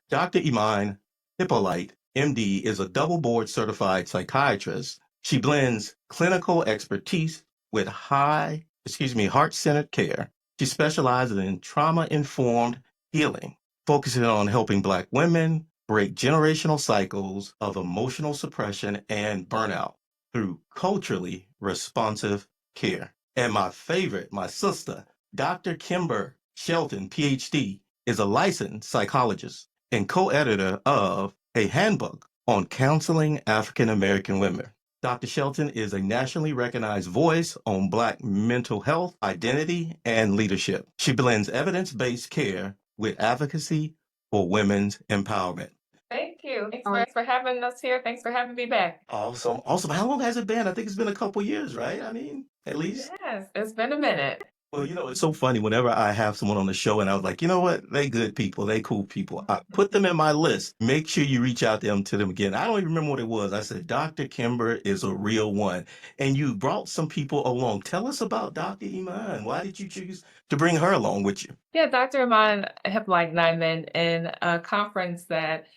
Dr. Iman Hippolyte, MD, is a double board certified psychiatrist. She blends clinical expertise with heart-centered care. She specializes in trauma-informed healing, focusing on helping Black women break generational cycles of emotional suppression and burnout through culturally responsive care. And my favorite, my sister, Dr. Kimber Shelton, PhD, is a licensed psychologist and co-editor of A Handbook on Counseling African American Women. Dr. Shelton is a nationally recognized voice on Black mental health, identity, and leadership. She blends evidence-based care with advocacy for women's empowerment. Thank you. Thanks for having us here. Thanks for having me back. Awesome. Awesome. How long has it been? I think it's been a couple years, right? I mean, at least. Yes, it's been a minute. Well, it's so funny. Whenever I have someone on the show and I was like, you know what? They good people. They cool people. I put them in my list. Make sure you reach out to them again. I don't even remember what it was. I said, Dr. Kimber is a real one. And you brought some people along. Tell us about Dr. Iman. Why did you choose to bring her along with you? Yeah, Dr. Iman Hippolyte and I met in a conference that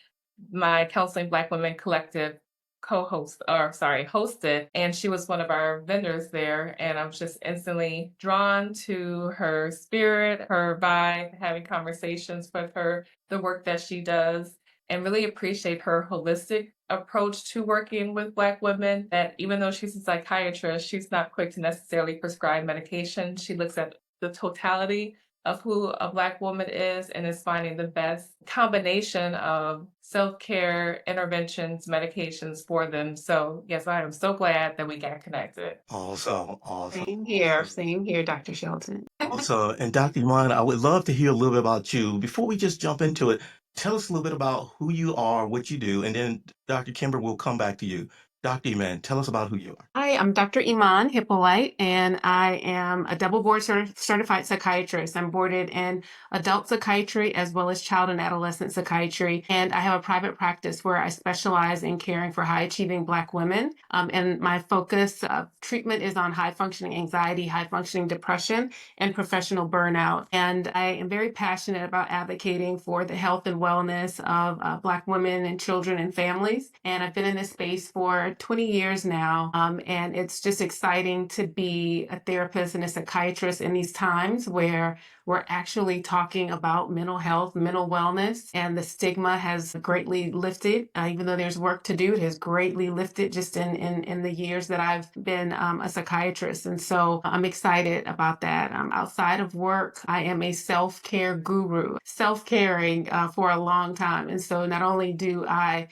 my Counseling Black Women Collective hosted, and she was one of our vendors there. And I was just instantly drawn to her spirit, her vibe, having conversations with her, the work that she does, and really appreciate her holistic approach to working with Black women. That even though she's a psychiatrist, she's not quick to necessarily prescribe medication. She looks at the totality of who a Black woman is and is finding the best combination of self-care interventions, medications for them. So yes, I am so glad that we got connected. Awesome, awesome. Same here, Dr. Shelton. So, and Dr. Iman, I would love to hear a little bit about you. Before we just jump into it, tell us a little bit about who you are, what you do, and then Dr. Kimber will come back to you. Dr. Iman, tell us about who you are. Hi, I'm Dr. Iman Hippolyte, and I am a double board certified psychiatrist. I'm boarded in adult psychiatry as well as child and adolescent psychiatry. And I have a private practice where I specialize in caring for high achieving Black women. And my focus of treatment is on high functioning anxiety, high functioning depression, and professional burnout. And I am very passionate about advocating for the health and wellness of Black women and children and families. And I've been in this space for 20 years now. And it's just exciting to be a therapist and a psychiatrist in these times where we're actually talking about mental health, mental wellness, and the stigma has greatly lifted. Even though there's work to do, it has greatly lifted just in the years that I've been a psychiatrist. And so I'm excited about that. Outside of work, I am a self-care guru, self-caring for a long time. And so not only do I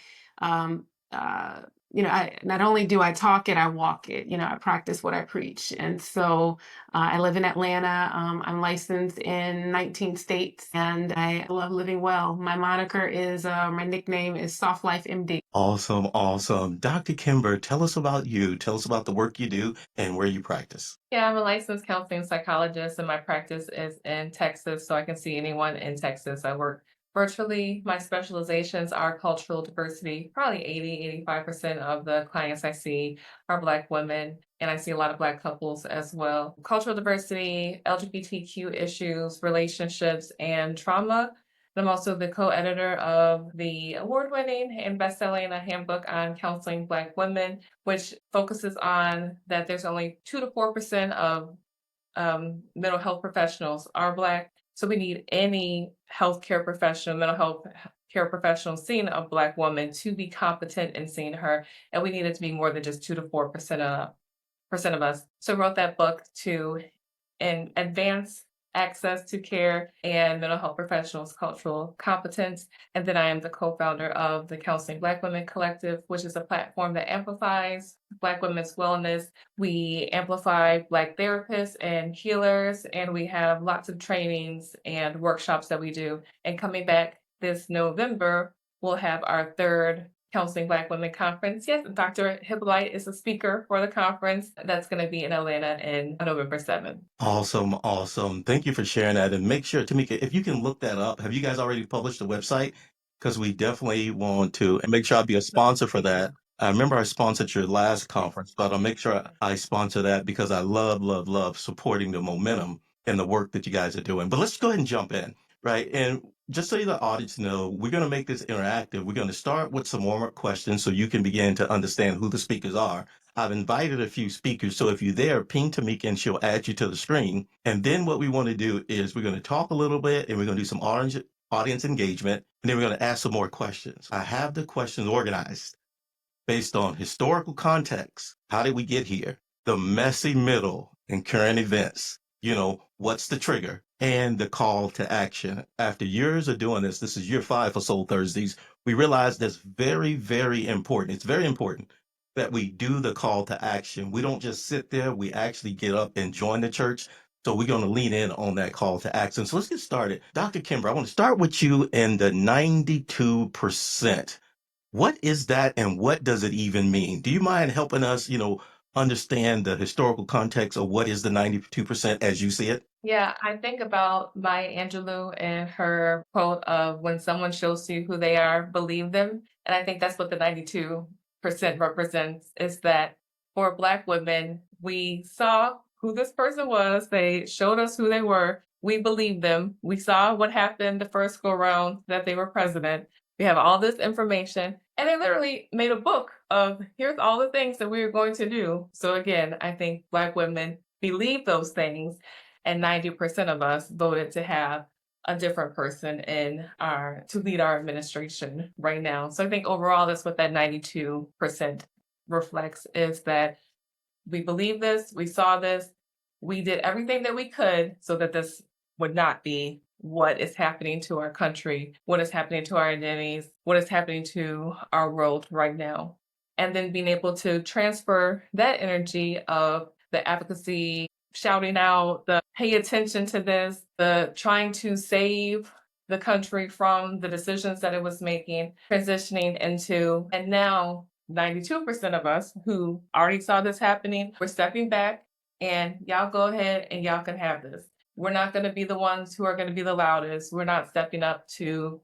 not only do I talk it, I walk it. I practice what I preach. And so I live in Atlanta. I'm licensed in 19 states, and I love living well. My nickname is Soft Life MD. Awesome, awesome. Dr. Kimber, tell us about you. Tell us about the work you do and where you practice. Yeah, I'm a licensed counseling psychologist, and my practice is in Texas, so I can see anyone in Texas. I work virtually. My specializations are cultural diversity. Probably 85% of the clients I see are Black women, and I see a lot of Black couples as well. Cultural diversity, LGBTQ issues, relationships, and trauma. I'm also the co-editor of the award-winning and best-selling A Handbook on Counseling Black Women, which focuses on that there's only 2 to 4% of mental health professionals are Black. So we need any healthcare professional, mental health care professional seeing a Black woman to be competent in seeing her. And we need it to be more than just 2 to 4% of us. So I wrote that book to advance access to care and mental health professionals' cultural competence. And then I am the co-founder of the Counseling Black Women Collective, which is a platform that amplifies Black women's wellness. We amplify Black therapists and healers, and we have lots of trainings and workshops that we do. And coming back this November, we'll have our third Counseling Black Women Conference. Yes, Dr. Hippolyte is a speaker for the conference. That's going to be in Atlanta on November 7th. Awesome, awesome. Thank you for sharing that. And make sure, Tamika, if you can look that up, have you guys already published the website? Because we definitely want to, and make sure I'll be a sponsor for that. I remember I sponsored your last conference, but I'll make sure I sponsor that because I love, love, love supporting the momentum and the work that you guys are doing. But let's go ahead and jump in, right? And Just so the audience know, we're going to make this interactive. We're going to start with some warm-up questions so you can begin to understand who the speakers are. I've invited a few speakers, so if you're there, ping Tamika and she'll add you to the screen. And then what we want to do is we're going to talk a little bit and we're going to do some audience engagement, and then we're going to ask some more questions. I have the questions organized based on historical context. How did we get here? The messy middle and current events. What's the trigger? And the call to action. After years of doing this is year 5 for Soul Thursdays. We realize that's very, very important. It's very important that we do the call to action. We don't just sit there, we actually get up and join the church. So we're going to lean in on that call to action. So let's get started. Dr. Kimber, I want to start with you in the 92%. What is that and what does it even mean? Do you mind helping us, understand the historical context of what is the 92% as you see it? Yeah, I think about Maya Angelou and her quote of when someone shows you who they are, believe them. And I think that's what the 92% represents is that for Black women, we saw who this person was. They showed us who they were. We believed them. We saw what happened the first go round that they were president. We have all this information, and they literally made a book of here's all the things that we are going to do. So again, I think Black women believe those things, and 90% of us voted to have a different person to lead our administration right now. So I think overall that's what that 92% reflects is that we believe this, we saw this, we did everything that we could so that this would not be what is happening to our country, what is happening to our identities, what is happening to our world right now. And then being able to transfer that energy of the advocacy, shouting out, the pay attention to this, the trying to save the country from the decisions that it was making, transitioning into, and now 92% of us who already saw this happening, we're stepping back and y'all go ahead and y'all can have this. We're not going to be the ones who are going to be the loudest. We're not stepping up to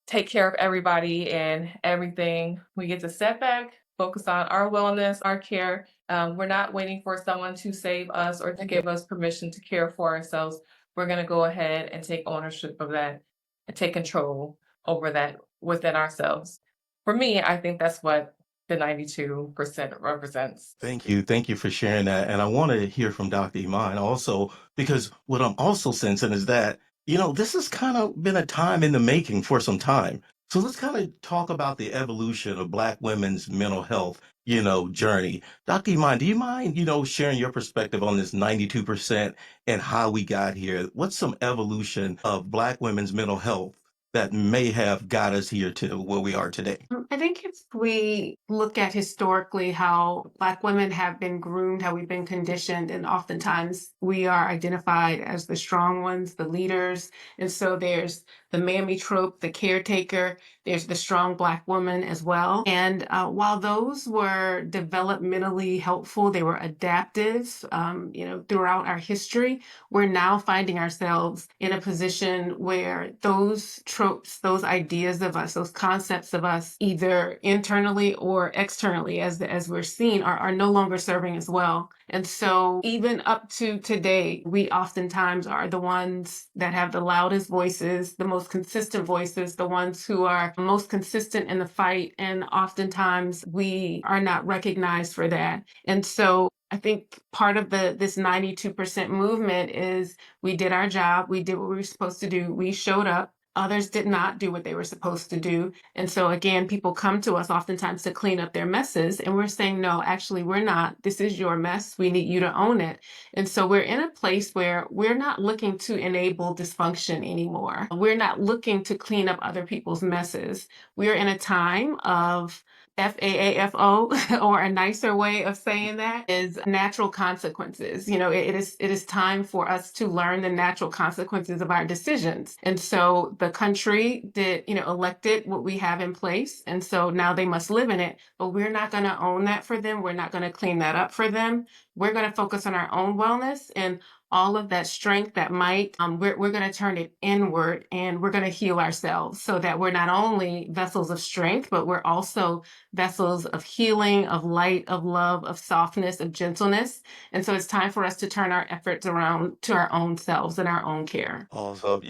take care of everybody and everything. We get to step back, focus on our wellness, our care. We're not waiting for someone to save us or to give us permission to care for ourselves. We're going to go ahead and take ownership of that and take control over that within ourselves. For me, I think that's what the 92% represents. Thank you. Thank you for sharing that. And I want to hear from Dr. Iman also, because what I'm also sensing is that, this has kind of been a time in the making for some time. So let's kind of talk about the evolution of Black women's mental health, journey. Dr. Iman, do you mind, sharing your perspective on this 92% and how we got here? What's some evolution of Black women's mental health that may have got us here to where we are today? I think if we look at historically how Black women have been groomed, how we've been conditioned, and oftentimes we are identified as the strong ones, the leaders. And so there's the mammy trope, the caretaker, there's the strong Black woman as well. And while those were developmentally helpful, they were adaptive, throughout our history, we're now finding ourselves in a position where those tropes, those ideas of us, those concepts of us, either internally or externally, as we're seeing, are no longer serving as well. And so even up to today, we oftentimes are the ones that have the loudest voices, the most consistent voices, the ones who are most consistent in the fight. And oftentimes we are not recognized for that. And so I think part of this 92% movement is we did our job, we did what we were supposed to do, we showed up. Others did not do what they were supposed to do. And so again, people come to us oftentimes to clean up their messes. And we're saying, no, actually, we're not. This is your mess. We need you to own it. And so we're in a place where we're not looking to enable dysfunction anymore. We're not looking to clean up other people's messes. We're in a time of FAAFO, or a nicer way of saying that is natural consequences. It is time for us to learn the natural consequences of our decisions. And so the country elected what we have in place. And so now they must live in it, but we're not going to own that for them. We're not going to clean that up for them. We're going to focus on our own wellness. And all of that strength, that might, we're going to turn it inward and we're going to heal ourselves so that we're not only vessels of strength, but we're also vessels of healing, of light, of love, of softness, of gentleness. And so it's time for us to turn our efforts around to our own selves and our own care. Also,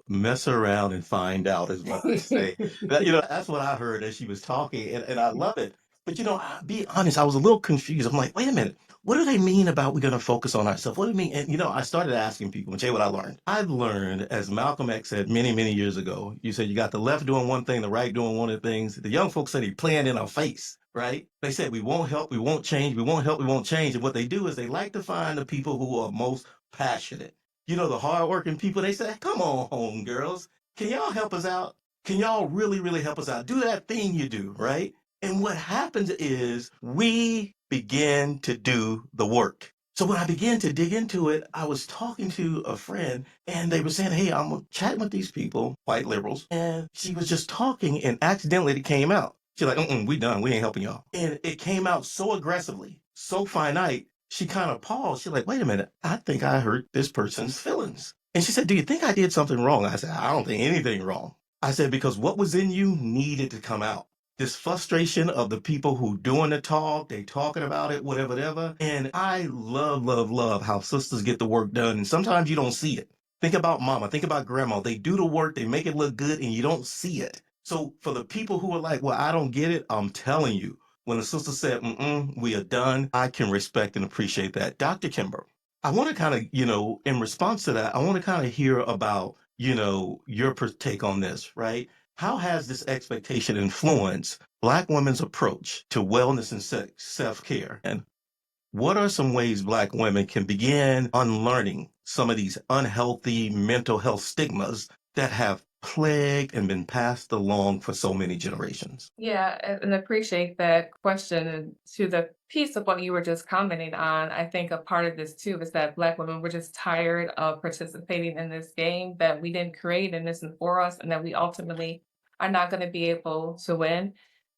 mess around and find out is what I say. That's what I heard as she was talking, and I love it. But I'll be honest, I was a little confused. I'm like, wait a minute, what do they mean about we're gonna focus on ourselves? What do they mean? And I started asking people, and tell you what I learned. I've learned, as Malcolm X said many, many years ago, you said you got the left doing one thing, the right doing one of the things. The young folks said he playing in our face, right? They said we won't help, we won't change, we won't help, we won't change. And what they do is they like to find the people who are most passionate. The hardworking people, they say, come on home, girls. Can y'all help us out? Can y'all really, really help us out? Do that thing you do, right? And what happens is we begin to do the work. So when I began to dig into it, I was talking to a friend and they were saying, hey, I'm chatting with these people, white liberals. And she was just talking and accidentally it came out. She's like, we done. We ain't helping y'all. And it came out so aggressively, so finite. She kind of paused. She's like, wait a minute. I think I hurt this person's feelings. And she said, do you think I did something wrong? I said, I don't think anything wrong. I said, because what was in you needed to come out. This frustration of the people who doing the talk, they talking about it, whatever, whatever. And I love, love, love how sisters get the work done. And sometimes you don't see it. Think about mama, think about grandma. They do the work, they make it look good, and you don't see it. So for the people who are like, well, I don't get it, I'm telling you, when the sister said, we are done, I can respect and appreciate that. Dr. Kimber, I want to kind of, in response to that, I want to kind of hear about, your take on this, right? How has this expectation influenced Black women's approach to wellness and self-care? And what are some ways Black women can begin unlearning some of these unhealthy mental health stigmas that have plagued and been passed along for so many generations? Yeah, and appreciate that question. And to the piece of what you were just commenting on, I think a part of this too is that Black women were just tired of participating in this game that we didn't create and isn't for us, and that we ultimately are not going to be able to win.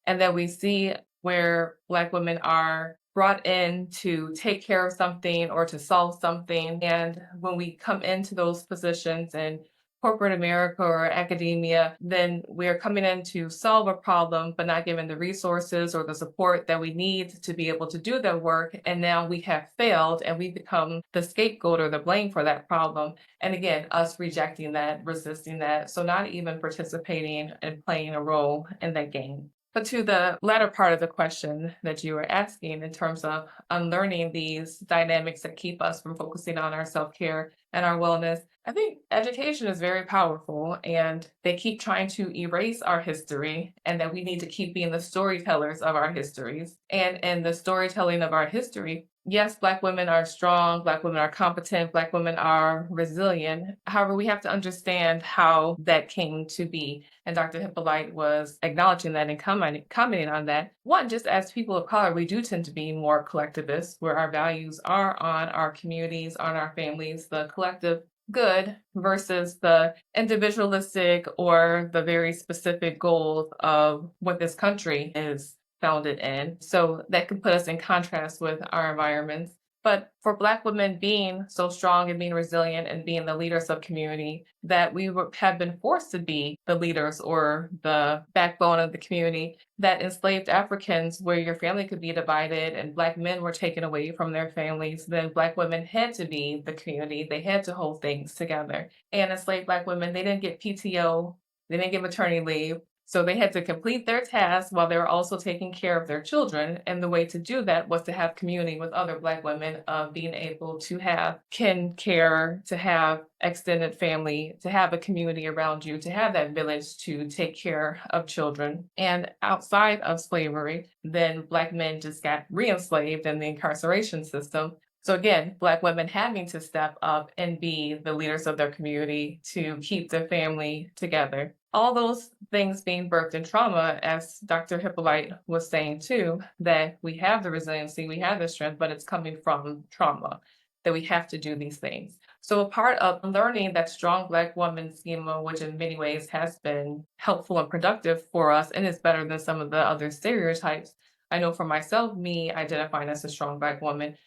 And that we see where Black women are brought in to take care of something or to solve something. And when we come into those positions and corporate America or academia, then we're coming in to solve a problem, but not given the resources or the support that we need to be able to do the work. And now we have failed and we become the scapegoat or the blame for that problem. And again, us rejecting that, resisting that. So not even participating and playing a role in that game. But to the latter part of the question that you were asking in terms of unlearning these dynamics that keep us from focusing on our self care and our wellness, I think education is very powerful and they keep trying to erase our history and that we need to keep being the storytellers of our histories. And in the storytelling of our history, yes, Black women are strong, Black women are competent, Black women are resilient. However, we have to understand how that came to be. And Dr. Hippolyte was acknowledging that and commenting on that. One, just as people of color, we do tend to be more collectivist, where our values are on our communities, on our families, the collective good versus the individualistic or the very specific goals of what this country is founded in. So that can put us in contrast with our environments. But for Black women being so strong and being resilient and being the leaders of community, that have been forced to be the leaders or the backbone of the community, that enslaved Africans, where your family could be divided and Black men were taken away from their families, then Black women had to be the community. They had to hold things together. And enslaved Black women, they didn't get PTO, they didn't get maternity leave. So they had to complete their tasks while they were also taking care of their children. And the way to do that was to have community with other Black women, of being able to have kin care, to have extended family, to have a community around you, to have that village to take care of children. And outside of slavery, then Black men just got re-enslaved in the incarceration system. So again, Black women having to step up and be the leaders of their community to keep their family together. All those things being birthed in trauma, as Dr. Hippolyte was saying too, that we have the resiliency, we have the strength, but it's coming from trauma, that we have to do these things. So a part of learning that strong Black woman schema, which in many ways has been helpful and productive for us and is better than some of the other stereotypes. I know for myself, me identifying as a strong Black woman,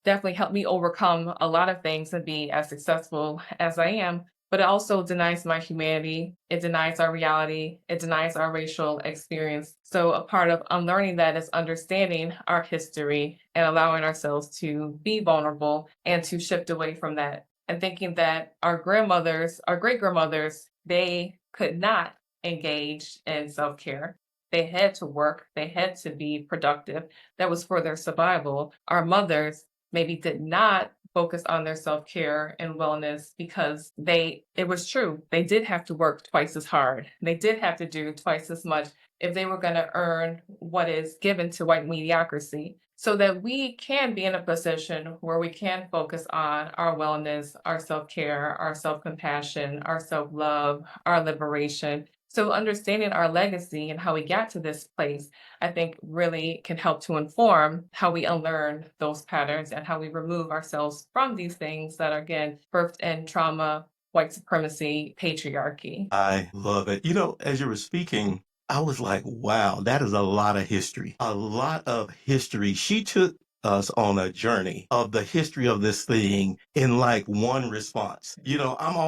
definitely helped me overcome a lot of things and be as successful as I am. But it also denies my humanity. It denies our reality. It denies our racial experience. So, a part of unlearning that is understanding our history and allowing ourselves to be vulnerable and to shift away from that. And thinking that our grandmothers, our great grandmothers, they could not engage in self care. They had to work, they had to be productive. That was for their survival. Our mothers maybe did not focus on their self-care and wellness because it was true. They did have to work twice as hard. They did have to do twice as much if they were going to earn what is given to white mediocrity. So that we can be in a position where we can focus on our wellness, our self care, our self compassion, our self love, our liberation. So, understanding our legacy and how we got to this place, I think really can help to inform how we unlearn those patterns and how we remove ourselves from these things that are, again, birthed in trauma, white supremacy, patriarchy. I love it. As you were speaking, I was like, wow, that is a lot of history. A lot of history. She took us on a journey of the history of this thing in like one response. I'm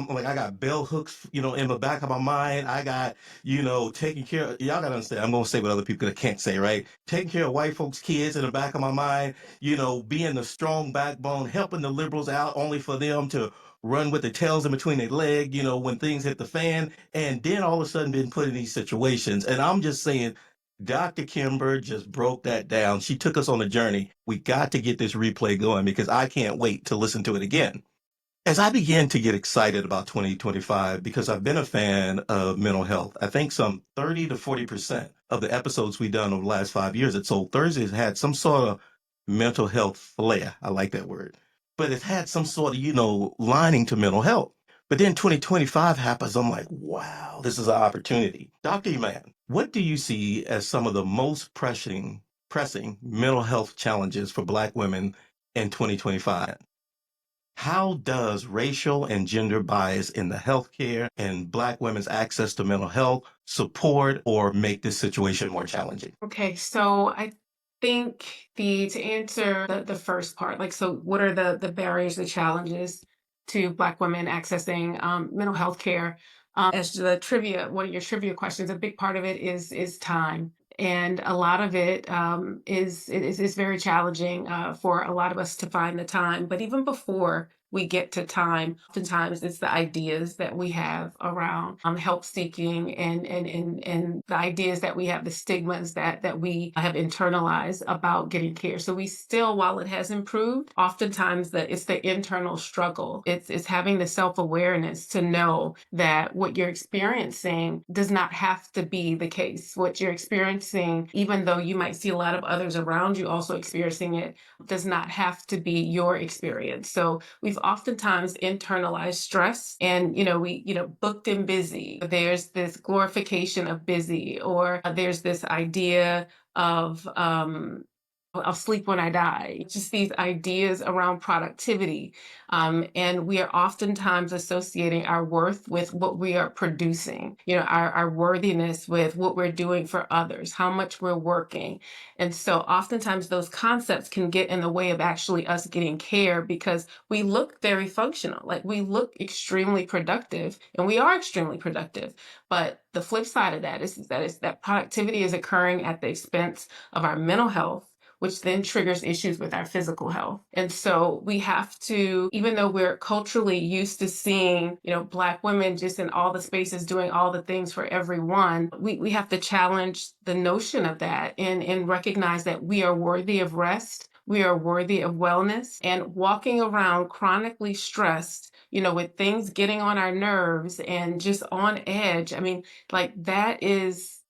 like, I got bell hooks, in the back of my mind. I got, taking care of, y'all gotta understand, I'm gonna say what other people can't say, right? Taking care of white folks' kids in the back of my mind, being the strong backbone, helping the liberals out only for them to run with their tails in between their leg, when things hit the fan, and then all of a sudden been put in these situations. And I'm just saying, Dr. Kimber just broke that down. She took us on a journey. We got to get this replay going because I can't wait to listen to it again. As I began to get excited about 2025, because I've been a fan of mental health, I think some 30 to 40% of the episodes we've done over the last 5 years at Soul Thursdays had some sort of mental health flair. I like that word. But it had some sort of, lining to mental health. But then 2025 happens. I'm like, wow, this is an opportunity. Dr. Iman, what do you see as some of the most pressing mental health challenges for Black women in 2025? How does racial and gender bias in the healthcare and Black women's access to mental health support or make this situation more challenging? Okay, so I think to answer the first part, like, so what are the barriers, the challenges to Black women accessing mental health care? As the trivia, one of your trivia questions, a big part of it is time. And a lot of it is very challenging for a lot of us to find the time. But even before we get to time, oftentimes it's the ideas that we have around help seeking and the ideas that we have, the stigmas that we have internalized about getting care. So we still, while it has improved, oftentimes it's the internal struggle. It's having the self-awareness to know that what you're experiencing does not have to be the case. What you're experiencing, even though you might see a lot of others around you also experiencing it, does not have to be your experience. So we've oftentimes internalized stress and, we, booked and busy. There's this glorification of busy, or there's this idea of, I'll sleep when I die. Just these ideas around productivity. And we are oftentimes associating our worth with what we are producing, our worthiness with what we're doing for others, how much we're working. And so oftentimes those concepts can get in the way of actually us getting care because we look very functional, like we look extremely productive, and we are extremely productive. But the flip side of that is that productivity is occurring at the expense of our mental health, which then triggers issues with our physical health. And so we have to, even though we're culturally used to seeing, Black women just in all the spaces doing all the things for everyone, we have to challenge the notion of that and recognize that we are worthy of rest. We are worthy of wellness, and walking around chronically stressed, with things getting on our nerves and just on edge. I mean, like that is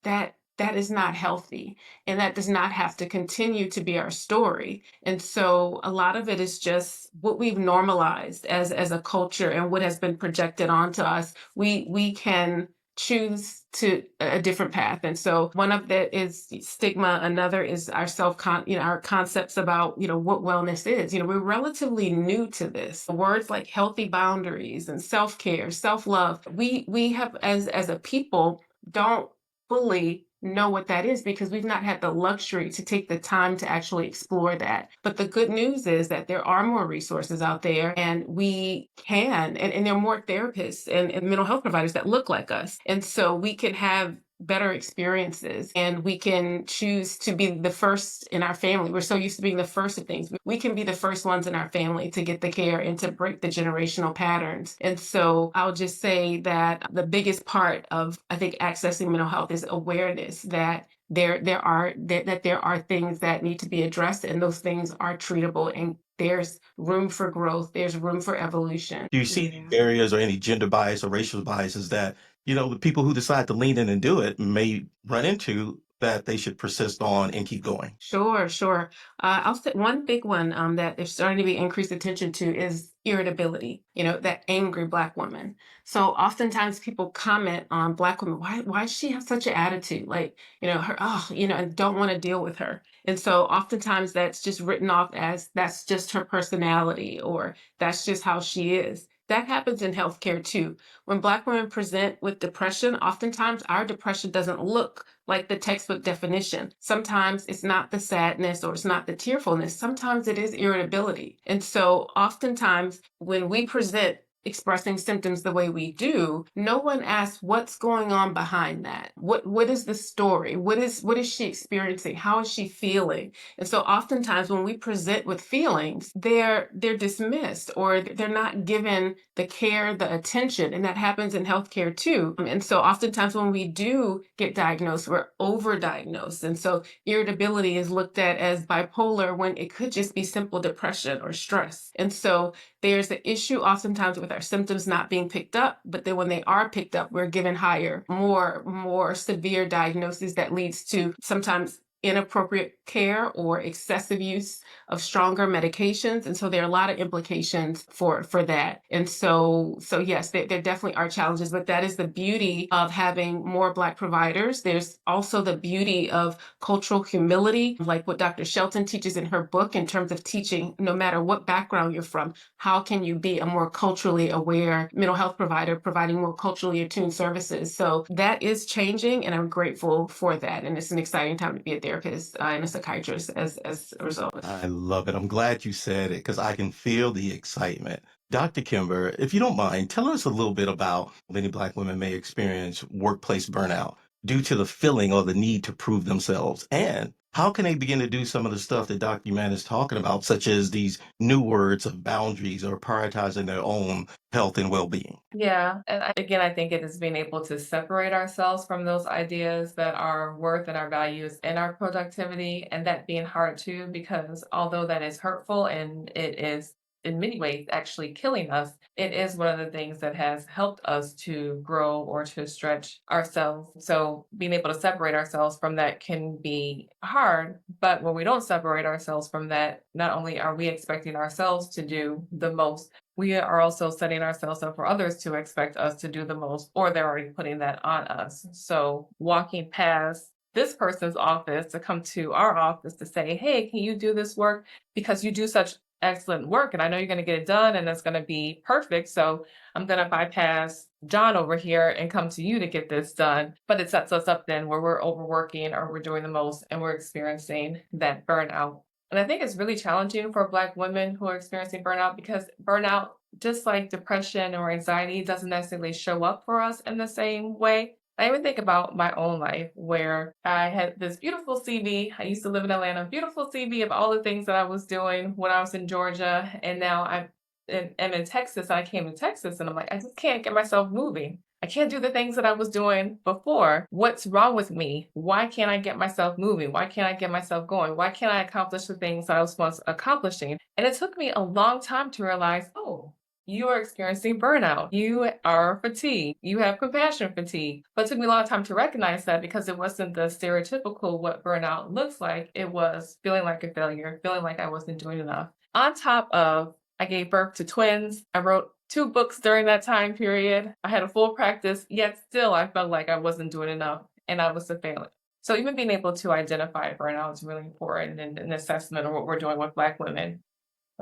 not healthy, and that does not have to continue to be our story. And so a lot of it is just what we've normalized as a culture and what has been projected onto us. We can choose to a different path. And so one of that is stigma, another is our our concepts about, what wellness is. We're relatively new to this. Words like healthy boundaries and self-care, self-love, we have as a people don't fully know what that is because we've not had the luxury to take the time to actually explore that. But the good news is that there are more resources out there and we can, and there are more therapists and mental health providers that look like us. And so we can have better experiences and we can choose to be the first in our family. We're so used to being the first of things. We can be the first ones in our family to get the care and to break the generational patterns. And so I'll just say that the biggest part of, I think, accessing mental health is awareness that there are things that need to be addressed and those things are treatable and there's room for growth, there's room for evolution. Do you see any Yeah. barriers or any gender bias or racial biases that, the people who decide to lean in and do it may run into that they should persist on and keep going? Sure, sure. I'll say one big one that there's starting to be increased attention to is irritability, that angry Black woman. So oftentimes people comment on Black women, why does she have such an attitude? Like, her, oh, and don't want to deal with her. And so oftentimes that's just written off as that's just her personality or that's just how she is. That happens in healthcare too. When Black women present with depression, oftentimes our depression doesn't look like the textbook definition. Sometimes it's not the sadness or it's not the tearfulness. Sometimes it is irritability. And so oftentimes when we present expressing symptoms the way we do, no one asks what's going on behind that. What is the story? What is she experiencing? How is she feeling? And so oftentimes when we present with feelings, they're dismissed or they're not given the care, the attention, and that happens in healthcare too. And so oftentimes when we do get diagnosed, we're overdiagnosed. And so irritability is looked at as bipolar when it could just be simple depression or stress. And so there's an issue oftentimes with our symptoms not being picked up, but then when they are picked up, we're given higher, more severe diagnoses that leads to sometimes inappropriate care or excessive use of stronger medications. And so there are a lot of implications for that. And so yes, there definitely are challenges, but that is the beauty of having more Black providers. There's also the beauty of cultural humility, like what Dr. Shelton teaches in her book in terms of teaching, no matter what background you're from, how can you be a more culturally aware mental health provider, providing more culturally attuned services. So that is changing, and I'm grateful for that. And it's an exciting time to be a therapist and a psychiatrist as a result. I love it. I'm glad you said it because I can feel the excitement. Dr. Kimber, if you don't mind, tell us a little bit about many Black women may experience workplace burnout due to the feeling or the need to prove themselves. And how can they begin to do some of the stuff that Dr. Human is talking about, such as these new words of boundaries or prioritizing their own health and well being? Yeah, and again, I think it is being able to separate ourselves from those ideas that our worth and our values and our productivity, and that being hard too, because although that is hurtful and it is in many ways actually killing us, it is one of the things that has helped us to grow or to stretch ourselves. So being able to separate ourselves from that can be hard, but when we don't separate ourselves from that, not only are we expecting ourselves to do the most, we are also setting ourselves up for others to expect us to do the most, or they're already putting that on us. So walking past this person's office to come to our office to say, hey, can you do this work? Because you do such excellent work and I know you're going to get it done and it's going to be perfect. So I'm going to bypass John over here and come to you to get this done. But it sets us up then where we're overworking or we're doing the most and we're experiencing that burnout. And I think it's really challenging for Black women who are experiencing burnout because burnout, just like depression or anxiety, doesn't necessarily show up for us in the same way. I even think about my own life where I had this beautiful CV. I used to live in Atlanta, beautiful CV of all the things that I was doing when I was in Georgia. And now I'm in Texas. I came to Texas and I'm like, I just can't get myself moving. I can't do the things that I was doing before. What's wrong with me? Why can't I get myself moving? Why can't I get myself going? Why can't I accomplish the things that I was once accomplishing? And it took me a long time to realize, oh, you are experiencing burnout. You are fatigued. You have compassion fatigue. But it took me a long time to recognize that because it wasn't the stereotypical what burnout looks like. It was feeling like a failure, feeling like I wasn't doing enough. On top of, I gave birth to twins. I wrote 2 books during that time period. I had a full practice, yet still I felt like I wasn't doing enough and I was a failure. So even being able to identify burnout is really important in an assessment of what we're doing with Black women.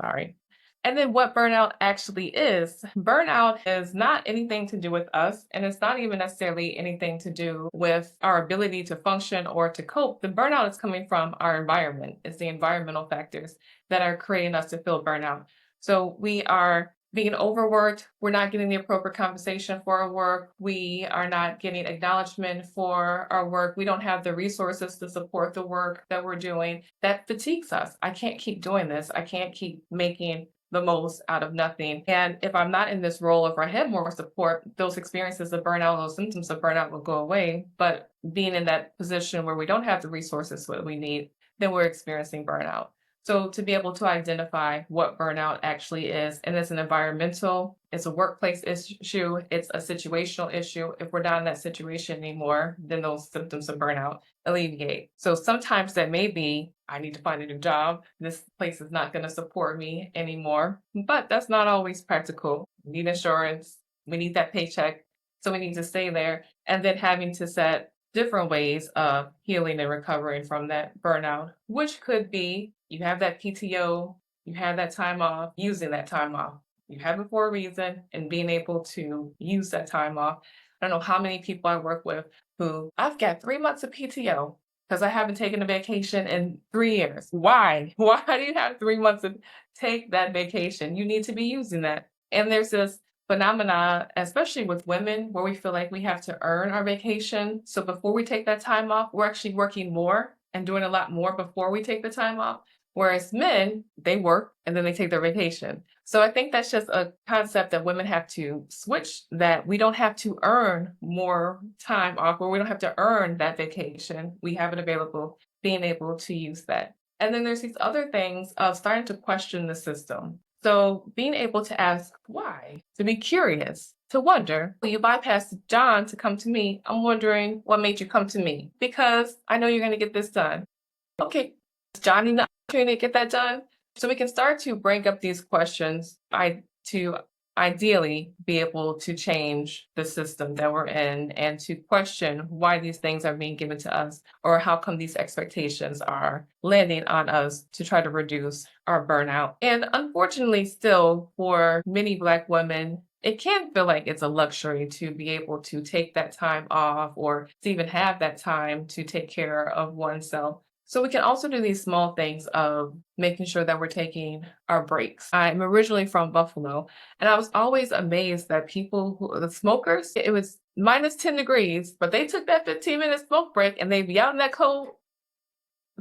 Sorry. And then what burnout actually is. Burnout is not anything to do with us, and it's not even necessarily anything to do with our ability to function or to cope. The burnout is coming from our environment. It's the environmental factors that are creating us to feel burnout. So we are being overworked. We're not getting the appropriate compensation for our work. We are not getting acknowledgement for our work. We don't have the resources to support the work that we're doing. That fatigues us. I can't keep doing this. I can't keep making the most out of nothing. And if I'm not in this role, if I had more support, those experiences of burnout, those symptoms of burnout will go away. But being in that position where we don't have the resources that we need, then we're experiencing burnout. So to be able to identify what burnout actually is, and it's an environmental, it's a workplace issue, it's a situational issue. If we're not in that situation anymore, then those symptoms of burnout alleviate. So sometimes that may be, I need to find a new job. This place is not going to support me anymore. But that's not always practical. We need insurance. We need that paycheck. So we need to stay there. And then having to set different ways of healing and recovering from that burnout, which could be you have that PTO, you have that time off, using that time off. You have it for a reason and being able to use that time off. I don't know how many people I work with who I've got 3 months of PTO because I haven't taken a vacation in 3 years. Why? Why do you have 3 months to take that vacation? You need to be using that. And there's this phenomena, especially with women, where we feel like we have to earn our vacation. So before we take that time off, we're actually working more and doing a lot more before we take the time off. Whereas men, they work and then they take their vacation. So I think that's just a concept that women have to switch, that we don't have to earn more time off, or we don't have to earn that vacation. We have it available, being able to use that. And then there's these other things of starting to question the system. So being able to ask why, to be curious, to wonder. When you bypass John to come to me, I'm wondering what made you come to me? Because I know you're going to get this done. Okay, does John need the opportunity to get that done? So we can start to bring up these questions to ideally be able to change the system that we're in and to question why these things are being given to us, or how come these expectations are landing on us to try to reduce our burnout. And unfortunately, still for many Black women, it can feel like it's a luxury to be able to take that time off or to even have that time to take care of oneself. So we can also do these small things of making sure that we're taking our breaks. I'm originally from Buffalo, and I was always amazed that the smokers, it was minus 10 degrees, but they took that 15-minute smoke break and they'd be out in that cold.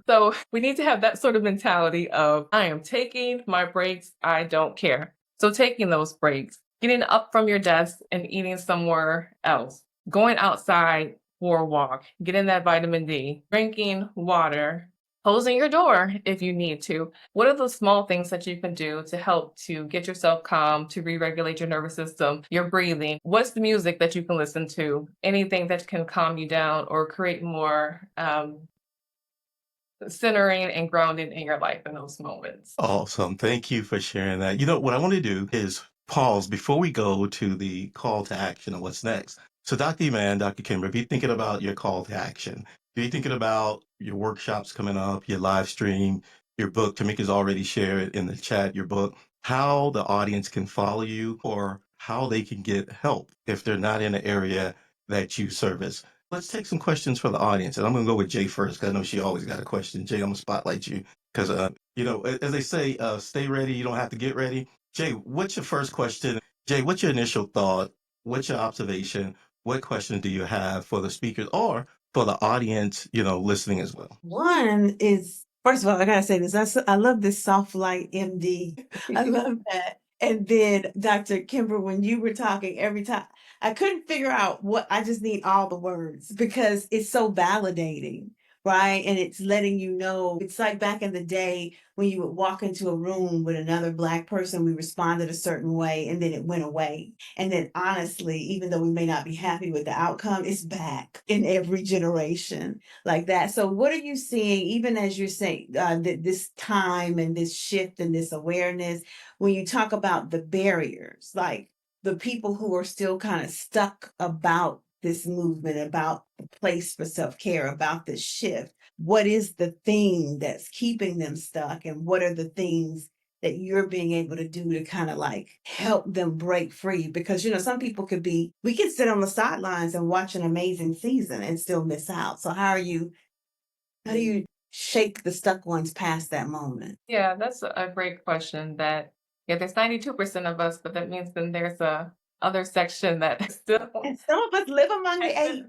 So we need to have that sort of mentality of, I am taking my breaks, I don't care. So taking those breaks, getting up from your desk and eating somewhere else, going outside for a walk, getting that vitamin D, drinking water, closing your door if you need to. What are the small things that you can do to help to get yourself calm, to re-regulate your nervous system, your breathing? What's the music that you can listen to? Anything that can calm you down or create more centering and grounding in your life in those moments. Awesome. Thank you for sharing that. What I want to do is pause before we go to the call to action and what's next. So, Dr. Eman, Dr. Kimber, be thinking about your call to action. Be thinking about your workshops coming up, your live stream, your book. Tamika's already shared in the chat your book, how the audience can follow you or how they can get help if they're not in the area that you service. Let's take some questions from the audience. And I'm going to go with Jay first because I know she always got a question. Jay, I'm going to spotlight you because, as they say, stay ready. You don't have to get ready. Jay, what's your first question? Jay, what's your initial thought? What's your observation? What question do you have for the speakers or for the audience, listening as well? One is, first of all, I gotta say this. I love this soft light MD. I love that. And then Dr. Kimber, when you were talking every time, I couldn't figure out I just need all the words because it's so validating, right? And it's letting you know, it's like back in the day when you would walk into a room with another Black person, we responded a certain way and then it went away. And then honestly, even though we may not be happy with the outcome, it's back in every generation like that. So what are you seeing, even as you're saying this time and this shift and this awareness, when you talk about the barriers, like the people who are still kind of stuck about this movement, about the place for self-care, about this shift? What is the thing that's keeping them stuck? And what are the things that you're being able to do to kind of like help them break free? Because, some people we can sit on the sidelines and watch an amazing season and still miss out. So how do you shake the stuck ones past that moment? Yeah, that's a great question. Yeah, there's 92% of us, but that means then there's a other section that still And some of us live among the eight.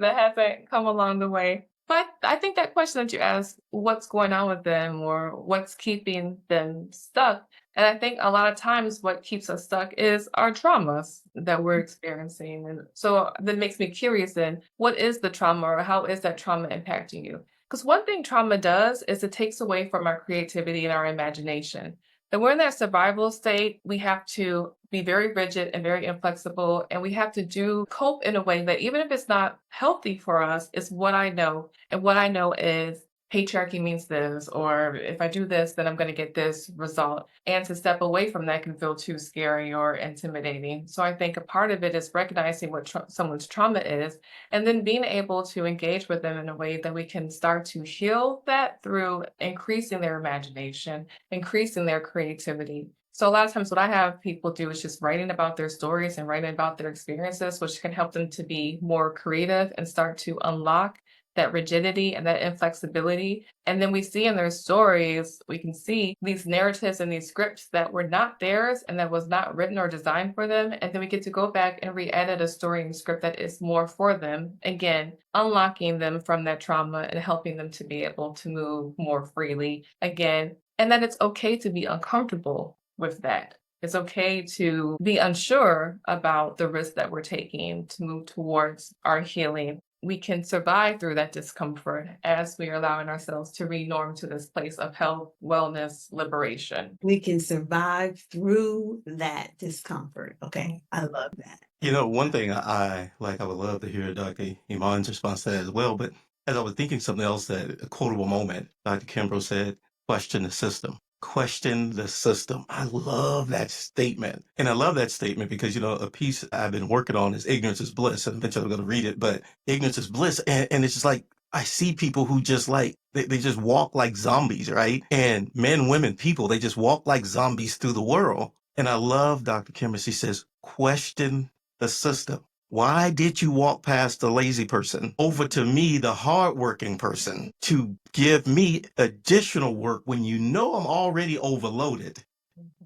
that hasn't come along the way. But I think that question that you asked, what's going on with them or what's keeping them stuck? And I think a lot of times what keeps us stuck is our traumas that we're experiencing. And so that makes me curious then, what is the trauma or how is that trauma impacting you? Because one thing trauma does is it takes away from our creativity and our imagination. And we're in that survival state, we have to be very rigid and very inflexible, and we have to cope in a way that even if it's not healthy for us, it's what I know. And what I know is patriarchy means this, or if I do this, then I'm going to get this result. And to step away from that can feel too scary or intimidating. So I think a part of it is recognizing what someone's trauma is, and then being able to engage with them in a way that we can start to heal that through increasing their imagination, increasing their creativity. So a lot of times what I have people do is just writing about their stories and writing about their experiences, which can help them to be more creative and start to unlock that rigidity and that inflexibility. And then we see in their stories, we can see these narratives and these scripts that were not theirs and that was not written or designed for them. And then we get to go back and re-edit a story and script that is more for them. Again, unlocking them from that trauma and helping them to be able to move more freely again. And that it's okay to be uncomfortable with that. It's okay to be unsure about the risk that we're taking to move towards our healing. We can survive through that discomfort as we are allowing ourselves to renorm to this place of health, wellness, liberation. We can survive through that discomfort. Okay, I love that. One thing I like, I would love to hear Dr. Iman's response to that as well. But as I was thinking something else, that a quotable moment, Dr. Kimbrough said, question the system. Question the system. I love that statement. And I love that statement because, a piece I've been working on is Ignorance is Bliss. And eventually I'm going to read it, but ignorance is bliss. And it's just like, I see people who just like, they just walk like zombies, right? And men, women, people, they just walk like zombies through the world. And I love Dr. Kimber. She says, question the system. Why did you walk past the lazy person over to me, the hardworking person, to give me additional work when you know I'm already overloaded?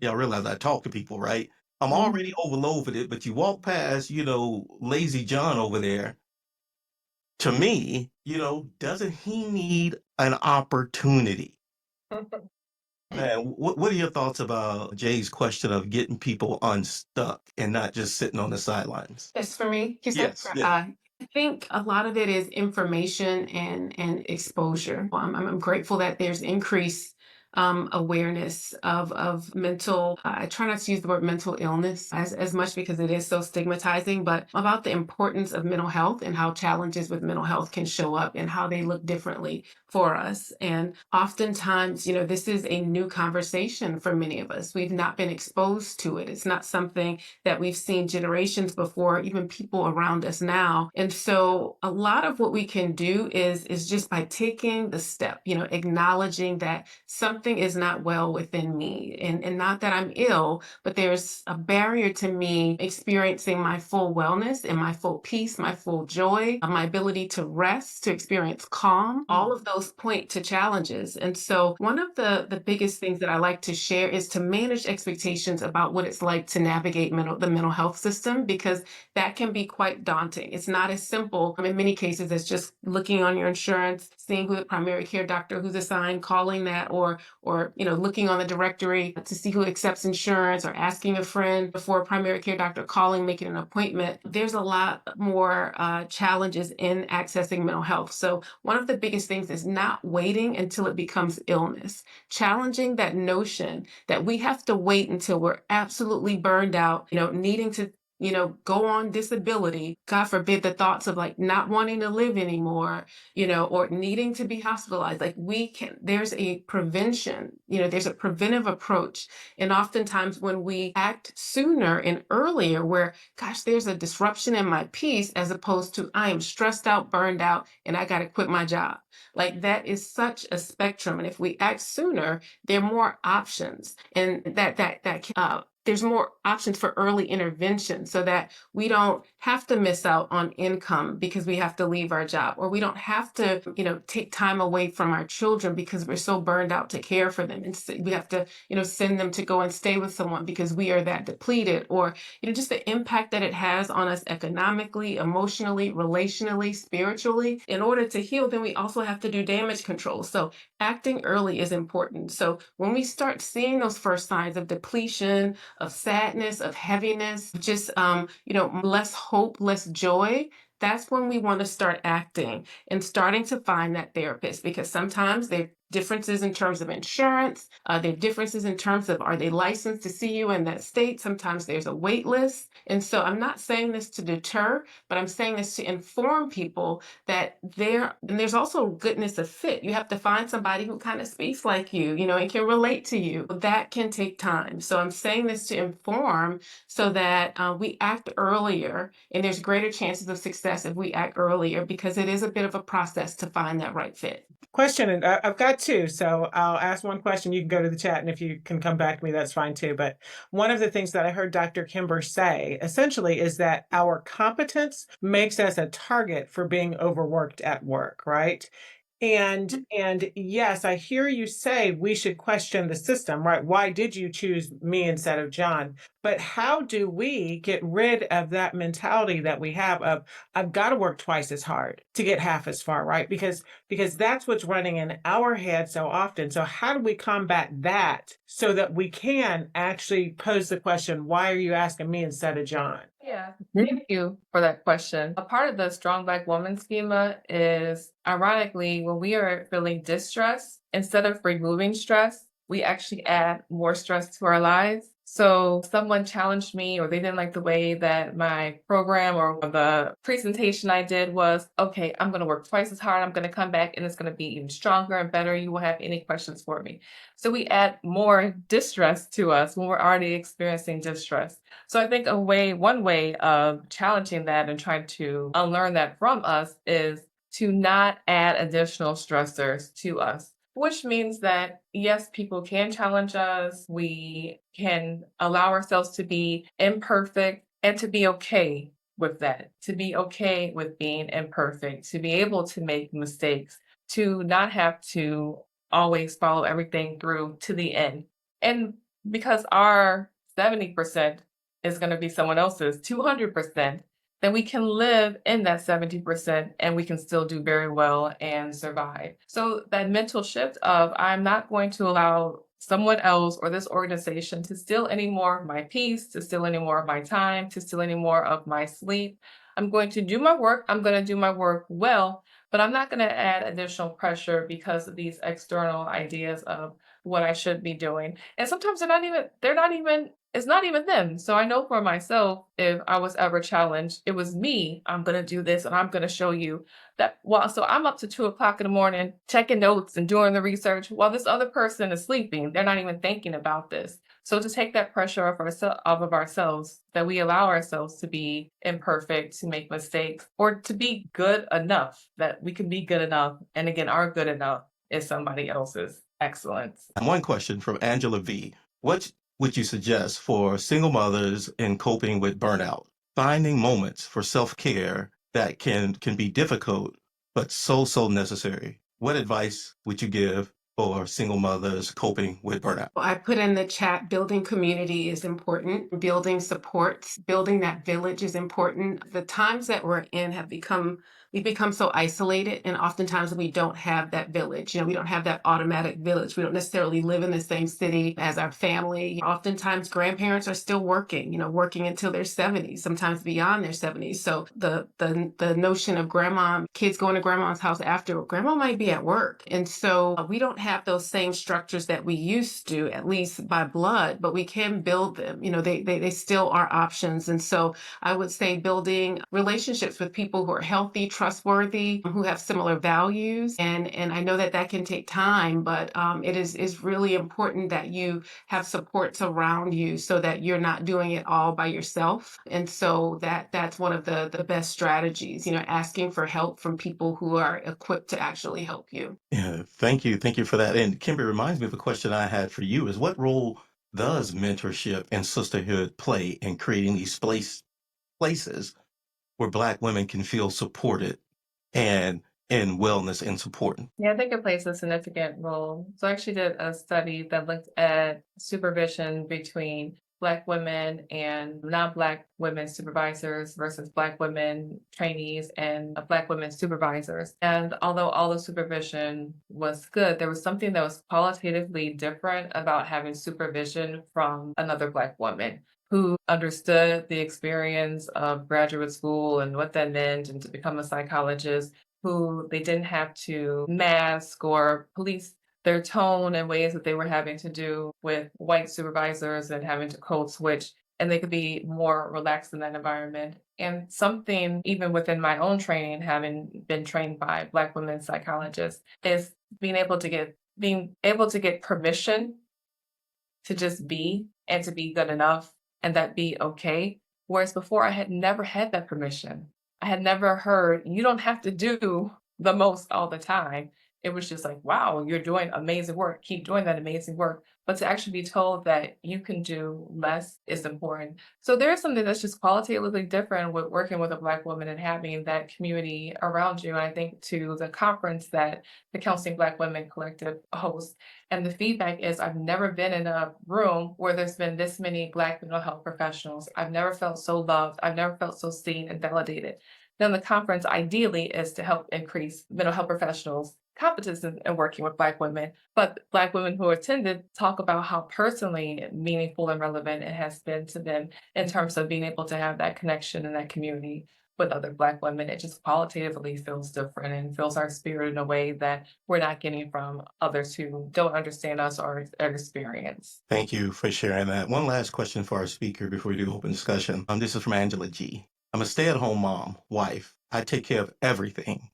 Yeah, I realize I talk to people, right? I'm already overloaded, but you walk past, lazy John over there. To me, doesn't he need an opportunity? Man, what are your thoughts about Jay's question of getting people unstuck and not just sitting on the sidelines? Yes, for me. Yes, yeah. I think a lot of it is information and exposure. I'm grateful that there's increased awareness of mental. I try not to use the word mental illness as much because it is so stigmatizing, but about the importance of mental health and how challenges with mental health can show up and how they look differently for us. And oftentimes, this is a new conversation for many of us. We've not been exposed to it. It's not something that we've seen generations before, even people around us now. And so a lot of what we can do is just by taking the step, acknowledging that something is not well within me, and not that I'm ill, but there's a barrier to me experiencing my full wellness and my full peace, my full joy, my ability to rest, to experience calm. All of those point to challenges. And so one of the biggest things that I like to share is to manage expectations about what it's like to navigate the mental health system, because that can be quite daunting. It's not as simple in many cases as just looking on your insurance, seeing who the primary care doctor who's assigned, calling that, or looking on the directory to see who accepts insurance, or asking a friend before a primary care doctor, calling, making an appointment. There's a lot more challenges in accessing mental health. So one of the biggest things is not waiting until it becomes illness, challenging that notion that we have to wait until we're absolutely burned out, needing to go on disability, God forbid the thoughts of like not wanting to live anymore, or needing to be hospitalized. Like there's a prevention, there's a preventive approach. And oftentimes when we act sooner and earlier, where, gosh, there's a disruption in my peace, as opposed to I am stressed out, burned out, and I got to quit my job. Like that is such a spectrum. And if we act sooner, there are more options, and there's more options for early intervention so that we don't have to miss out on income because we have to leave our job, or we don't have to, take time away from our children because we're so burned out to care for them. And we have to, send them to go and stay with someone because we are that depleted, or, just the impact that it has on us economically, emotionally, relationally, spiritually. In order to heal, then we also have to do damage control. So acting early is important. So when we start seeing those first signs of depletion, of sadness, of heaviness, just, less hope, less joy, that's when we want to start acting and starting to find that therapist, because sometimes there are differences in terms of insurance. There are differences in terms of, are they licensed to see you in that state? Sometimes there's a wait list. And so I'm not saying this to deter, but I'm saying this to inform people that there's also goodness of fit. You have to find somebody who kind of speaks like you, and can relate to you. That can take time. So I'm saying this to inform so that we act earlier, and there's greater chances of success if we act earlier, because it is a bit of a process to find that right fit. Question, and I've got two, so I'll ask one question. You can go to the chat, and if you can come back to me, that's fine too. But one of the things that I heard Dr. Kimber say essentially is that our competence makes us a target for being overworked at work, right? And yes, I hear you say we should question the system, right? Why did you choose me instead of John? But how do we get rid of that mentality that we have of, I've got to work twice as hard to get half as far, right? Because that's what's running in our head so often. So how do we combat that so that we can actually pose the question, why are you asking me instead of John? Yeah, thank you for that question. A part of the Strong Black Woman schema is, ironically, when we are feeling distress, instead of removing stress, we actually add more stress to our lives. So someone challenged me, or they didn't like the way that my program or the presentation I did was, okay, I'm going to work twice as hard. I'm going to come back and it's going to be even stronger and better. You won't have any questions for me. So we add more distress to us when we're already experiencing distress. So I think one way of challenging that and trying to unlearn that from us is to not add additional stressors to us, which means that, yes, people can challenge us. We can allow ourselves to be imperfect and to be okay with that, to be okay with being imperfect, to be able to make mistakes, to not have to always follow everything through to the end. And because our 70% is going to be someone else's 200%, then we can live in that 70% and we can still do very well and survive. So that mental shift of, I'm not going to allow someone else or this organization to steal any more of my peace, to steal any more of my time, to steal any more of my sleep. I'm going to do my work. I'm going to do my work well, but I'm not going to add additional pressure because of these external ideas of what I should be doing. And sometimes it's not even them. So I know for myself, if I was ever challenged, it was me. I'm going to do this and I'm going to show you that. Well, so I'm up to 2 o'clock in the morning, checking notes and doing the research while this other person is sleeping. They're not even thinking about this. So to take that pressure off of ourselves, that we allow ourselves to be imperfect, to make mistakes, or to be good enough, that we can be good enough. And again, our good enough is somebody else's excellence. One question from Angela V. What would you suggest for single mothers in coping with burnout? Finding moments for self-care that can be difficult, but so necessary. What advice would you give for single mothers coping with burnout? I put in the chat, building community is important. Building supports, building that village is important. The times that we're in we've become so isolated, and oftentimes we don't have that village. We don't have that automatic village. We don't necessarily live in the same city as our family. Oftentimes grandparents are still working, working until their 70s, sometimes beyond their 70s. So the notion of kids going to grandma's house after, grandma might be at work. And so we don't have those same structures that we used to, at least by blood, but we can build them. They still are options. And so I would say building relationships with people who are healthy, trustworthy, trustworthy, who have similar values. And I know that that can take time, but it is really important that you have supports around you so that you're not doing it all by yourself. And so that's one of the best strategies, asking for help from people who are equipped to actually help you. Yeah, thank you. Thank you for that. And Kimber reminds me of a question I had for you is what role does mentorship and sisterhood play in creating these places where Black women can feel supported and in wellness and support? Yeah, I think it plays a significant role. So I actually did a study that looked at supervision between Black women and non-Black women supervisors versus Black women trainees and Black women supervisors. And although all the supervision was good, there was something that was qualitatively different about having supervision from another Black woman who understood the experience of graduate school and what that meant and to become a psychologist, who they didn't have to mask or police their tone in ways that they were having to do with white supervisors and having to code switch. And they could be more relaxed in that environment. And something, even within my own training, having been trained by Black women psychologists, is being able to get permission to just be and to be good enough and that be okay. Whereas before I had never had that permission. I had never heard, you don't have to do the most all the time. It was just like, wow, you're doing amazing work. Keep doing that amazing work. But to actually be told that you can do less is important. So there is something that's just qualitatively different with working with a Black woman and having that community around you. And I think to the conference that the Counseling Black Women Collective hosts, and the feedback is I've never been in a room where there's been this many Black mental health professionals. I've never felt so loved. I've never felt so seen and validated. Then the conference ideally is to help increase mental health professionals' competence in working with Black women. But Black women who attended talk about how personally meaningful and relevant it has been to them in terms of being able to have that connection and that community with other Black women. It just qualitatively feels different and fills our spirit in a way that we're not getting from others who don't understand us or experience. Thank you for sharing that. One last question for our speaker before we do open discussion. This is from Angela G. I'm a stay-at-home mom, wife. I take care of everything,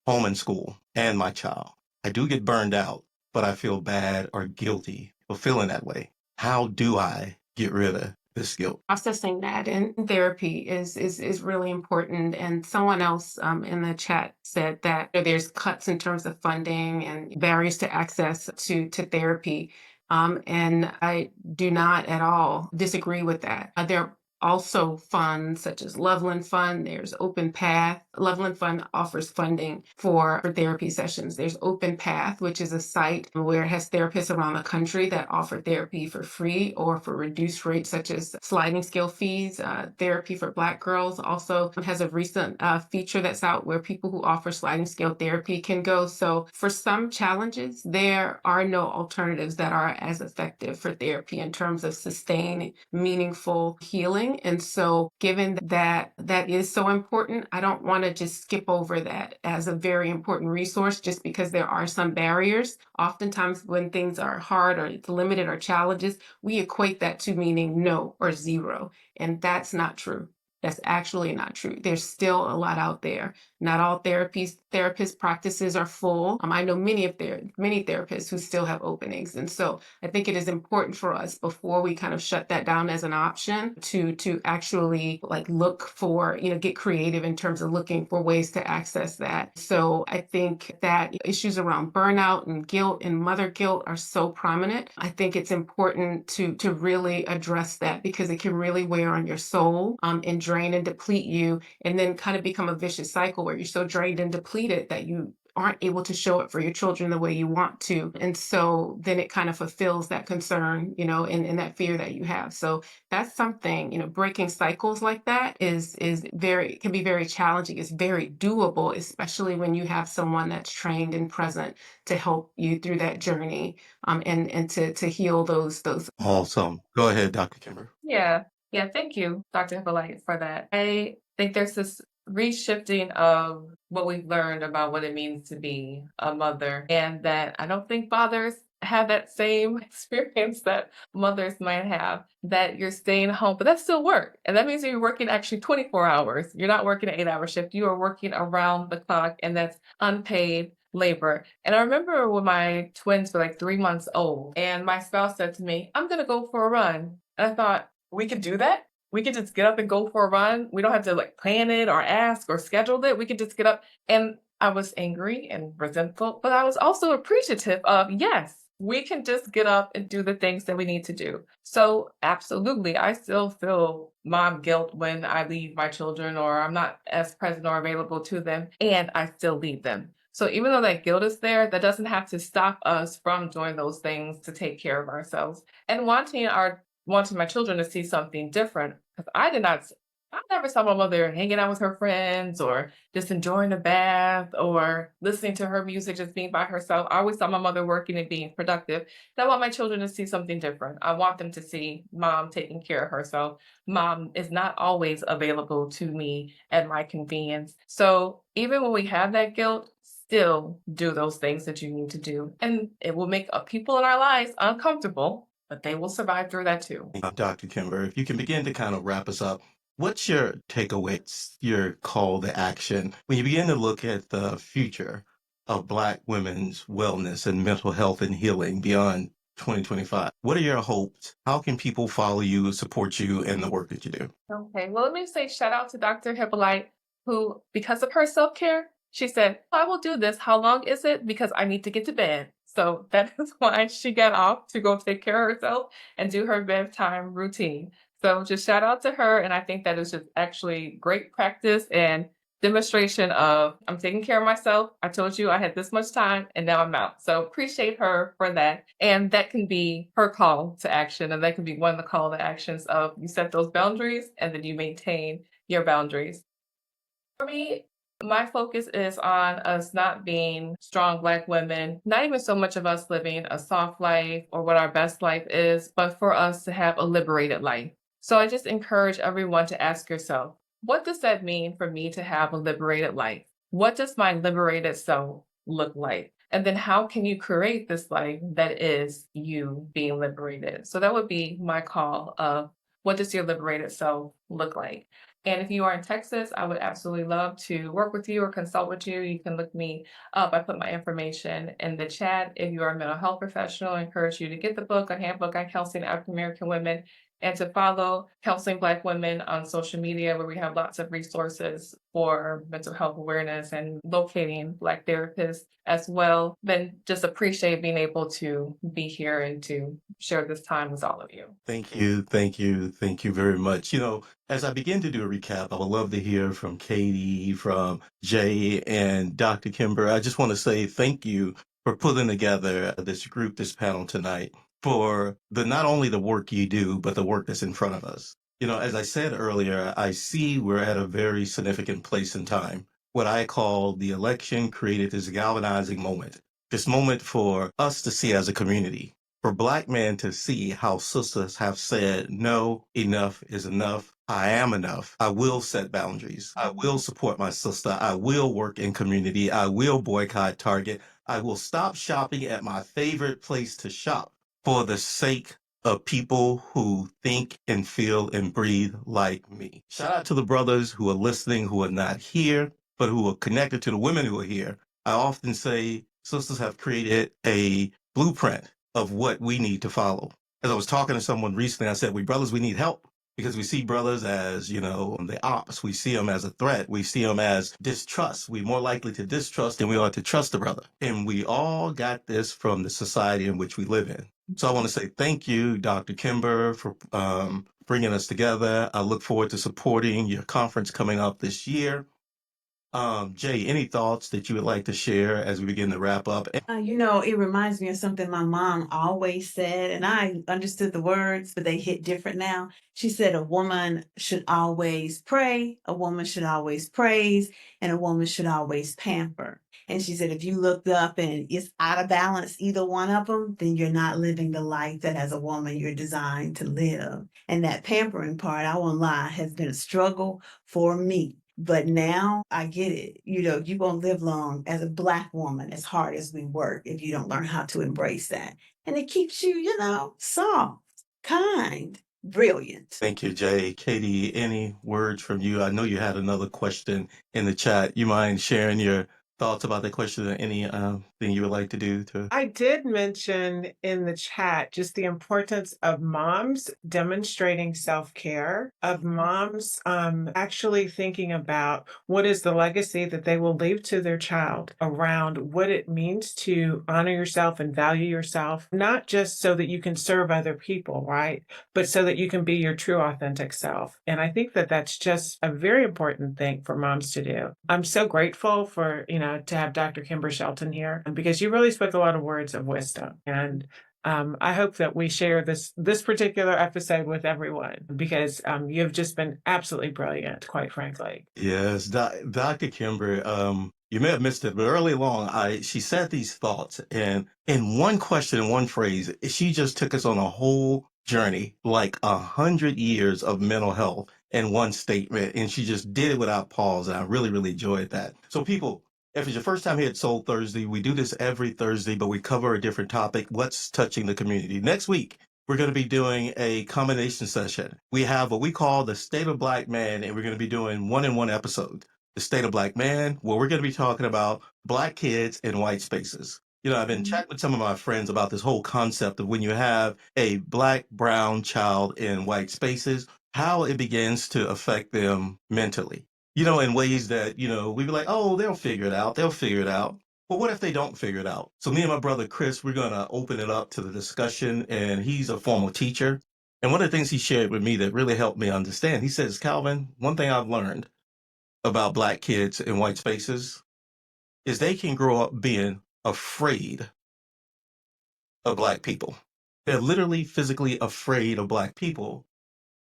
home and school, and my child. I do get burned out, but I feel bad or guilty for feeling that way. How do I get rid of this guilt? Processing that in therapy is really important. And someone else in the chat said that there's cuts in terms of funding and barriers to access to therapy. And I do not at all disagree with that. There are also funds such as Loveland Fund. There's Open Path. Loveland Fund offers funding for therapy sessions. There's Open Path, which is a site where it has therapists around the country that offer therapy for free or for reduced rates, such as sliding scale fees. Therapy for Black girls also has a recent feature that's out where people who offer sliding scale therapy can go. So for some challenges, there are no alternatives that are as effective for therapy in terms of sustained, meaningful healing. And so given that that is so important, I don't want to just skip over that as a very important resource just because there are some barriers. Oftentimes when things are hard or it's limited or challenges, we equate that to meaning no or zero. And that's not true. That's actually not true. There's still a lot out there. Not all therapist practices are full. I know many therapists who still have openings. And so I think it is important for us before we kind of shut that down as an option to actually like look for, get creative in terms of looking for ways to access that. So I think that issues around burnout and guilt and mother guilt are so prominent. I think it's important to really address that because it can really wear on your soul and drain and deplete you, and then kind of become a vicious cycle where you're so drained and depleted that you aren't able to show up for your children the way you want to. And so then it kind of fulfills that concern, and that fear that you have. So that's something, breaking cycles like that can be very challenging. It's very doable, especially when you have someone that's trained and present to help you through that journey, and to heal those. Awesome. Go ahead, Dr. Kimber. Yeah. Yeah. Thank you, Dr. Hippolyte, for that. I think there's this reshifting of what we've learned about what it means to be a mother, and that I don't think fathers have that same experience that mothers might have, that you're staying home, but that's still work. And that means that you're working actually 24 hours. You're not working an 8-hour shift. You are working around the clock, and that's unpaid labor. And I remember when my twins were like 3 months old, and my spouse said to me, I'm going to go for a run. And I thought, we could do that? We could just get up and go for a run. We don't have to like plan it or ask or schedule it. We could just get up. And I was angry and resentful, but I was also appreciative of, yes, we can just get up and do the things that we need to do. So, absolutely, I still feel mom guilt when I leave my children or I'm not as present or available to them, and I still leave them. So, even though that guilt is there, that doesn't have to stop us from doing those things to take care of ourselves and wanting my children to see something different. Because I never saw my mother hanging out with her friends or just enjoying a bath or listening to her music, just being by herself. I always saw my mother working and being productive. And I want my children to see something different. I want them to see mom taking care of herself. Mom is not always available to me at my convenience. So even when we have that guilt, still do those things that you need to do. And it will make people in our lives uncomfortable, but they will survive through that too. Dr. Kimber, if you can begin to kind of wrap us up, what's your takeaways, your call to action when you begin to look at the future of Black women's wellness and mental health and healing beyond 2025? What are your hopes? How can people follow you, support you in the work that you do? Okay, well, let me say shout out to Dr. Hippolyte, who, because of her self care, she said, I will do this. How long is it? Because I need to get to bed. So that is why she got off to go take care of herself and do her bedtime routine. So just shout out to her. And I think that is just actually great practice and demonstration of I'm taking care of myself. I told you I had this much time and now I'm out. So appreciate her for that. And that can be her call to action. And that can be one of the call to actions of you set those boundaries and then you maintain your boundaries. For me, my focus is on us not being strong Black women, not even so much of us living a soft life or what our best life is, but for us to have a liberated life. So I just encourage everyone to ask yourself, what does that mean for me to have a liberated life? What does my liberated self look like? And then how can you create this life that is you being liberated? So that would be my call of what does your liberated self look like? And if you are in Texas, I would absolutely love to work with you or consult with you. You can look me up. I put my information in the chat. If you are a mental health professional, I encourage you to get the book, A Handbook on Counseling African American Women, and to follow Counseling Black Women on social media, where we have lots of resources for mental health awareness and locating Black therapists as well. Then just appreciate being able to be here and to share this time with all of you. Thank you. Thank you. Thank you very much. As I begin to do a recap, I would love to hear from Katie, from Jay, and Dr. Kimber. I just want to say thank you for putting together this group, this panel tonight, for not only the work you do, but the work that's in front of us. As I said earlier, I see we're at a very significant place in time. What I call the election created this galvanizing moment, this moment for us to see as a community, for Black men to see how sisters have said, no, enough is enough. I am enough. I will set boundaries. I will support my sister. I will work in community. I will boycott Target. I will stop shopping at my favorite place to shop for the sake of people who think and feel and breathe like me. Shout out to the brothers who are listening, who are not here, but who are connected to the women who are here. I often say sisters have created a blueprint of what we need to follow. As I was talking to someone recently, I said, we need help because we see brothers as, the ops. We see them as a threat. We see them as distrust. We're more likely to distrust than we are to trust the brother. And we all got this from the society in which we live in. So I want to say thank you, Dr. Kimber, for bringing us together. I look forward to supporting your conference coming up this year. Jay, any thoughts that you would like to share as we begin to wrap up? It reminds me of something my mom always said, and I understood the words, but they hit different now. She said a woman should always pray, a woman should always praise, and a woman should always pamper. And she said, if you looked up and it's out of balance, either one of them, then you're not living the life that as a woman you're designed to live. And that pampering part, I won't lie, has been a struggle for me. But now I get it. You won't live long as a Black woman, as hard as we work, if you don't learn how to embrace that. and it keeps you, soft, kind, brilliant. Thank you, Jay. Katie, any words from you? I know you had another question in the chat. You mind sharing your thoughts about that question or any thing you would like to do to? I did mention in the chat just the importance of moms demonstrating self-care, of moms actually thinking about what is the legacy that they will leave to their child around what it means to honor yourself and value yourself, not just so that you can serve other people, right? But so that you can be your true authentic self. And I think that that's just a very important thing for moms to do. I'm so grateful for, to have Dr. Kimber Shelton here because you really spoke a lot of words of wisdom. And I hope that we share this particular episode with everyone because you have just been absolutely brilliant, quite frankly. Yes, Dr. Kimber, you may have missed it, but early along, she said these thoughts, and in one question, in one phrase, she just took us on a whole journey, like 100 years of mental health in one statement, and she just did it without pause, and I really, really enjoyed that. So people, if it's your first time here at Soul Thursday, we do this every Thursday, but we cover a different topic, what's touching the community. Next week, we're going to be doing a combination session. We have what we call the State of Black Man, and we're going to be doing one-in-one episode. The State of Black Man, where we're going to be talking about Black kids in white spaces. I've been chatting with some of my friends about this whole concept of when you have a Black, brown child in white spaces, how it begins to affect them mentally. In ways that, we be like, oh, they'll figure it out. They'll figure it out. But what if they don't figure it out? So me and my brother Chris, we're going to open it up to the discussion, and he's a former teacher. And one of the things he shared with me that really helped me understand, he says, Calvin, one thing I've learned about Black kids in white spaces is they can grow up being afraid of Black people. They're literally physically afraid of Black people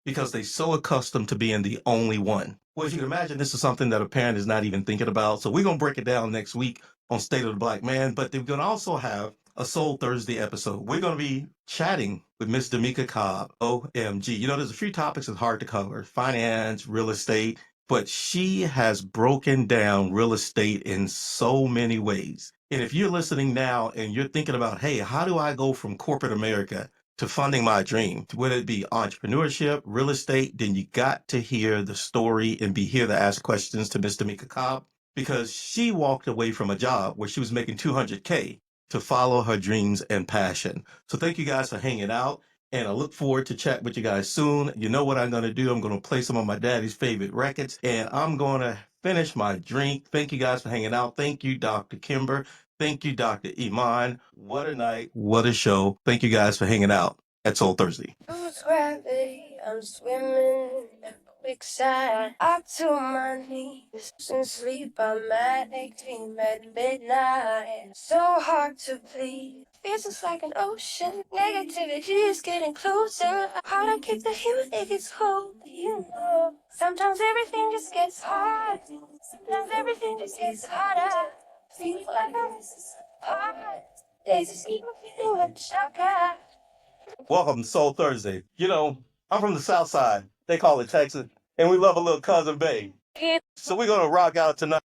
because they're so accustomed to being the only one. Well, as you can imagine, this is something that a parent is not even thinking about. So we're going to break it down next week on State of the Black Man, but we're going to also have a Soul Thursday episode. We're going to be chatting with Miss Damika Cobb, OMG. There's a few topics that's hard to cover, finance, real estate, but she has broken down real estate in so many ways. And if you're listening now and you're thinking about, hey, how do I go from corporate America to funding my dream, whether it be entrepreneurship, real estate, then you got to hear the story and be here to ask questions to Miss Damika Cobb, because she walked away from a job where she was making $200K to follow her dreams and passion. So thank you guys for hanging out, and I look forward to chat with you guys soon. You know what I'm going to do? I'm going to play some of my daddy's favorite records, and I'm going to finish my drink. Thank you guys for hanging out. Thank you, Dr. Kimber. Thank you, Dr. Iman. What a night. What a show. Thank you guys for hanging out at Soul Thursday. Gravity, I'm swimming in quicksand. Up to my knees. Since sleep, I'm at 18 at midnight. So hard to please. Feels just like an ocean. Negativity is getting closer. Hard to keep the heat, it gets cold. Sometimes everything just gets hard. Sometimes everything just gets harder. Feel like I'm hard. Days just keep me feeling like shocker. Welcome to Soul Thursday. I'm from the South Side. They call it Texas, and we love a little cousin Bay. So we're going to rock out tonight.